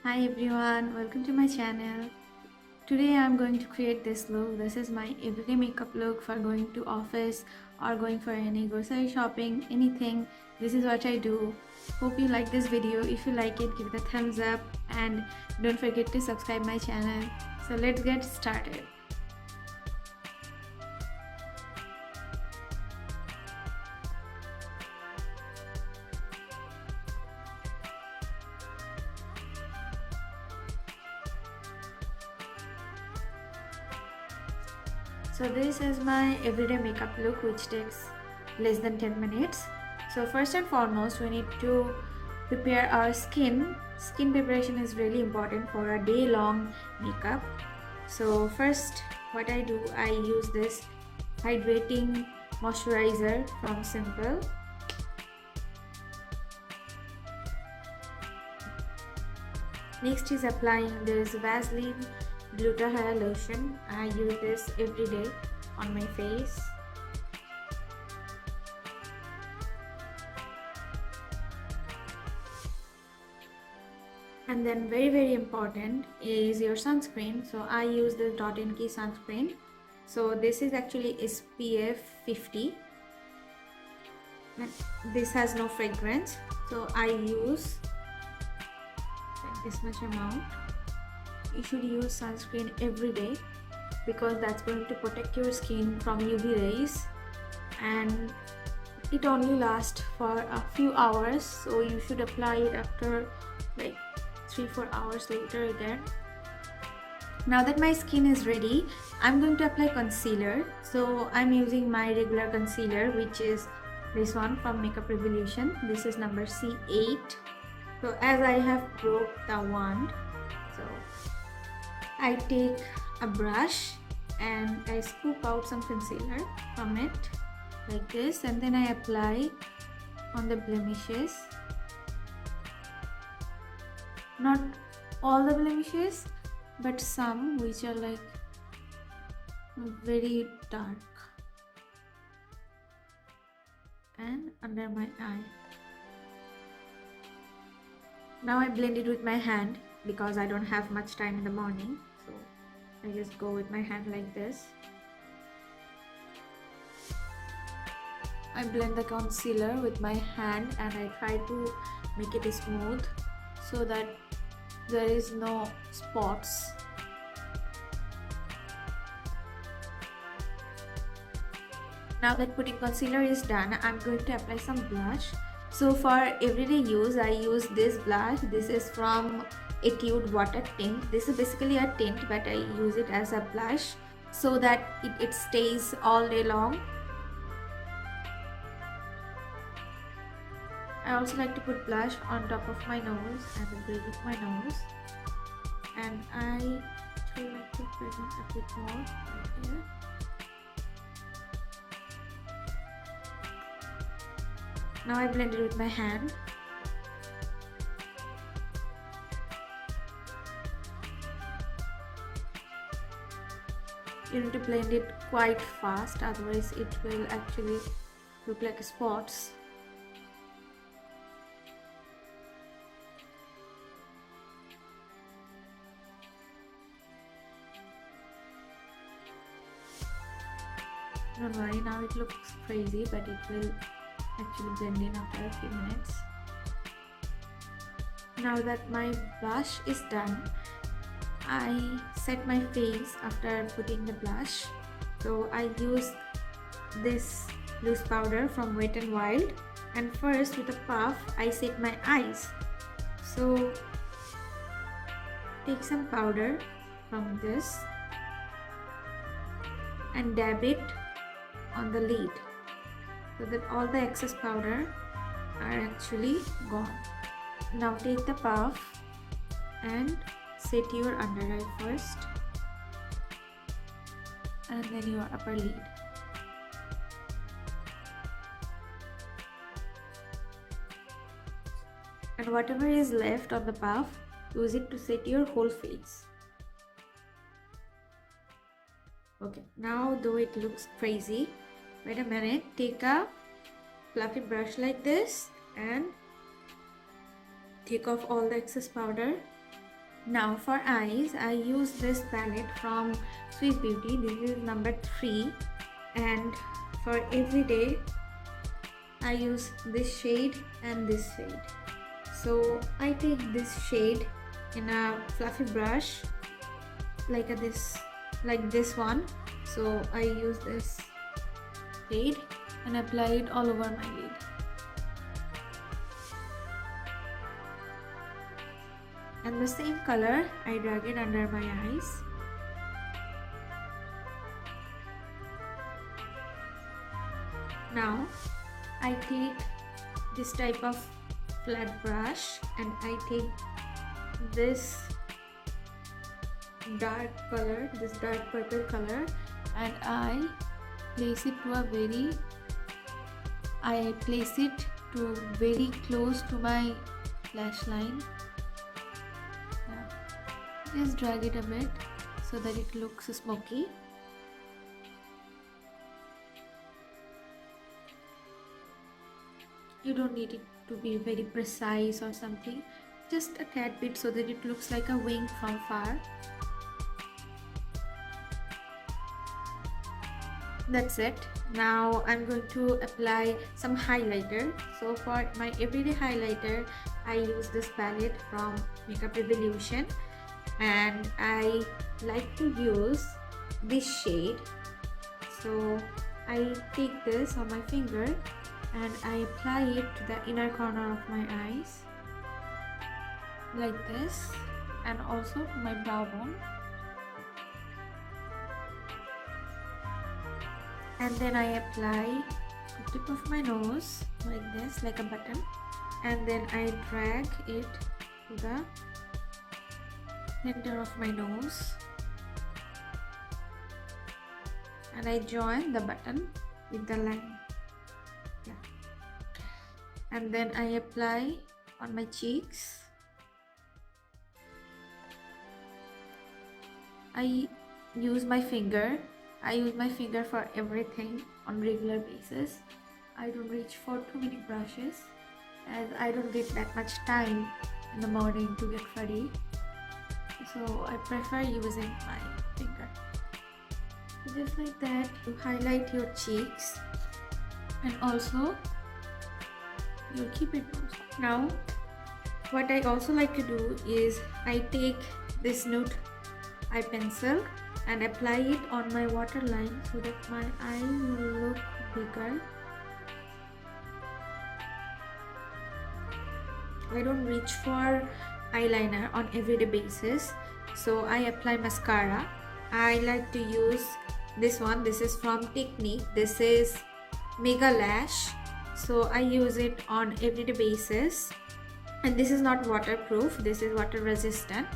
Hi everyone, welcome to my channel. Today I'm going to create this look. This is my everyday makeup look for going to office or going for any grocery shopping, anything. This is what I do. Hope you like this video. If you like it, give it a thumbs up and don't forget to subscribe my channel. So let's get started. So this is my everyday makeup look which takes less than 10 minutes. So first and foremost we need to prepare our skin. Skin preparation is really important for a day long makeup. So first what I do, I use this hydrating moisturizer from Simple. Next is applying this Vaseline Gluta-Hya lotion. I use this every day on my face. And then very important is your sunscreen. So I use the Dot & Key sunscreen. So this is actually SPF 50. And this has no fragrance. So I use like this much amount. You should use sunscreen every day because that's going to protect your skin from UV rays, and it only lasts for a few hours, so you should apply it after like 3-4 hours later again. Now that my skin is ready, I'm going to apply concealer. So I'm using my regular concealer, which is this one from Makeup Revolution. This is number C8. So as I have broke the wand, so I take a brush and I scoop out some concealer from it like this, and then I apply on the blemishes. Not all the blemishes, but some which are like very dark, and under my eye. Now I blend it with my hand because I don't have much time in the morning, so I just go with my hand like this. I blend the concealer with my hand and I try to make it smooth so that there is no spots. Now that putting concealer is done, I'm going to apply some blush. So for everyday use, I use this blush. This is from Etude Water Tint. This is basically a tint, but I use it as a blush so that it stays all day long. I also like to put blush on top of my nose and the bridge of my nose. And I actually like to present a bit more right here. Now I blend it with my hand. You need to blend it quite fast, otherwise it will actually look like spots. Don't worry, now it looks crazy, but it will actually blend in after a few minutes. Now that my blush is done, I set my face after putting the blush. So I use this loose powder from Wet n Wild, and first with a puff I set my eyes. So take some powder from this and dab it on the lid so that all the excess powder are actually gone. Now take the puff and set your under eye first and then your upper lid. And whatever is left on the puff, use it to set your whole face. Okay, now though it looks crazy, wait a minute, take a fluffy brush like this and take off all the excess powder Now for eyes, I use this palette from Swiss Beauty. This is number 3, and for everyday I use this shade and this shade. So I take this shade in a fluffy brush like this one. So I use this shade and apply it all over my lid. And the same color I drag it under my eyes. Now I take this type of flat brush and I take this dark color, this dark purple color, and I place it very close to my lash line. Just drag it a bit so that it looks smoky. You don't need it to be very precise or something, just a tad bit so that it looks like a wing from far. That's it. Now I'm going to apply some highlighter. So for my everyday highlighter, I use this palette from Makeup Revolution, and I like to use this shade. So I take this on my finger and I apply it to the inner corner of my eyes like this, and also to my brow bone. And then I apply the tip of my nose like this, like a button, and then I drag it to the center of my nose and I join the button with the line. And then I apply on my cheeks. I use my finger for everything on regular basis. I don't reach for too many brushes as I don't get that much time in the morning to get ready, so I prefer using my finger. So just like that, you highlight your cheeks and also your cupid nose. Now what I also like to do is I take this nude eye pencil and apply it on my waterline so that my eye will look bigger. I don't reach for eyeliner on everyday basis, so I apply mascara. I like to use this one. This is from Technique. This is Mega Lash. So I use it on everyday basis, and this is not waterproof. This is water resistant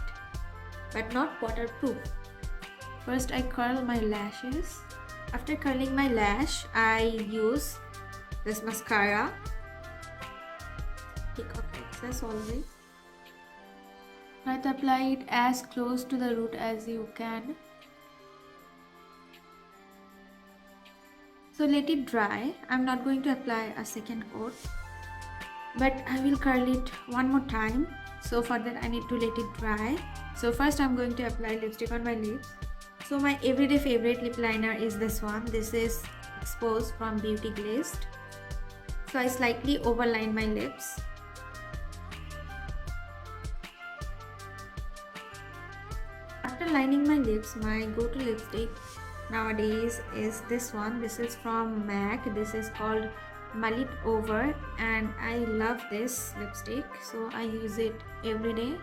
but not waterproof. First I curl my lashes. After curling my lash, I use this mascara. Take off excess always. Try to apply it as close to the root as you can. So let it dry. I'm not going to apply a second coat, but I will curl it one more time. So for that I need to let it dry. So first I'm going to apply lipstick on my lips. So my everyday favorite lip liner is this one. This is Exposed from Beauty Glazed. So I slightly overline my lips. After lining my lips, my go-to lipstick nowadays is this one. This is from MAC. This is called Mull It Over, and I love this lipstick, so I use it every day.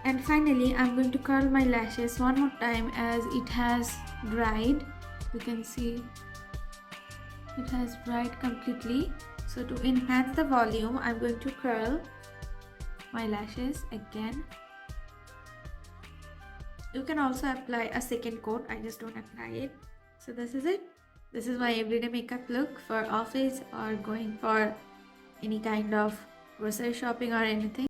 And finally, I'm going to curl my lashes one more time as it has dried. You can see it has dried completely. So to enhance the volume, I'm going to curl my lashes again. You can also apply a second coat. I just don't apply it. So this is it. This is my everyday makeup look for office or going for any kind of grocery shopping or anything.